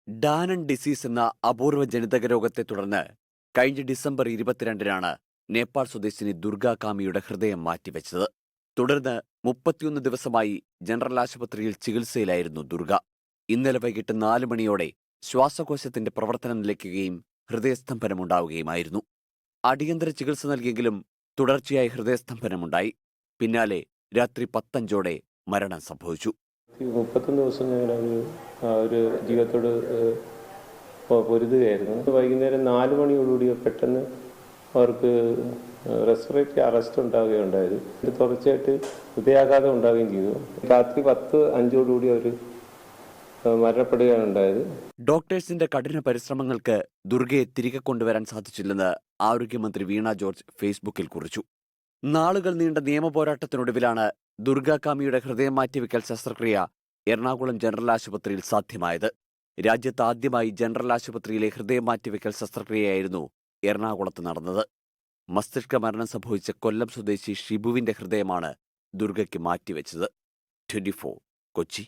Danon disease എന്ന അപൂർവ ജനിതക രോഗത്തെ തുടർന്ന് കഴിഞ്ഞ ഡിസംബർ 22-നാണ് നേപ്പാൾ സ്വദേശിനി ദുർഗ കാമിയുടെ ഹൃദയം മാറ്റിവെച്ചത്. തുടർന്ന് 31 ദിവസമായി ജനറൽ ആശുപത്രിയിൽ ചികിത്സയിലായിരുന്നു ദുർഗ. ഇന്നലെ വൈകിട്ട് 4 മണിയോടെ ശ്വാസകോശത്തിന്റെ പ്രവർത്തനം നിലയ്ക്കുകയും ഹൃദയസ്തംഭനമുണ്ടാവുകയുമായിരുന്നു. അടിയന്തര ചികിത്സ നൽകിയെങ്കിലും തുടർച്ചയായി ഹൃദയസ്തംഭനമുണ്ടായി. പിന്നാലെ രാത്രി 10:05-ഓടെ മരണം സംഭവിച്ചു. 31 ദിവസം ഞാൻ ഒരു ജീവിതത്തോട് പൊരുതുകയായിരുന്നു. വൈകുന്നേരം 4 മണിയോടുകൂടി പെട്ടെന്ന് അവർക്ക് റെസ്പിറേറ്ററി അറസ്റ്റ് ഉണ്ടാവുകയുണ്ടായത്. തുടർച്ചയായിട്ട് ഹൃദയാഘാതം ഉണ്ടാവുകയും ചെയ്തു. രാത്രി 10:05-ഓടുകൂടി അവർ മരണപ്പെടുകയാണ് ഉണ്ടായത്. ഡോക്ടേഴ്സിന്റെ കഠിന പരിശ്രമങ്ങൾക്ക് ദുർഗയെ തിരികെ കൊണ്ടുവരാൻ സാധിച്ചില്ലെന്ന് ആരോഗ്യമന്ത്രി വീണ ജോർജ് ഫേസ്ബുക്കിൽ കുറിച്ചു. നാളുകൾ നീണ്ട നിയമപോരാട്ടത്തിനൊടുവിലാണ് ദുർഗ കാമിയുടെ ഹൃദയം മാറ്റിവെക്കൽ ശസ്ത്രക്രിയ എറണാകുളം ജനറൽ ആശുപത്രിയിൽ സാധ്യമായത്. രാജ്യത്ത് ആദ്യമായി ജനറൽ ആശുപത്രിയിലെ ഹൃദയം മാറ്റിവെക്കൽ ശസ്ത്രക്രിയയായിരുന്നു എറണാകുളത്ത് നടന്നത്. മസ്തിഷ്ക മരണം സംഭവിച്ച കൊല്ലം സ്വദേശി ഷിബുവിന്റെ ഹൃദയമാണ് ദുർഗയ്ക്ക് മാറ്റിവെച്ചത്. 24 കൊച്ചി.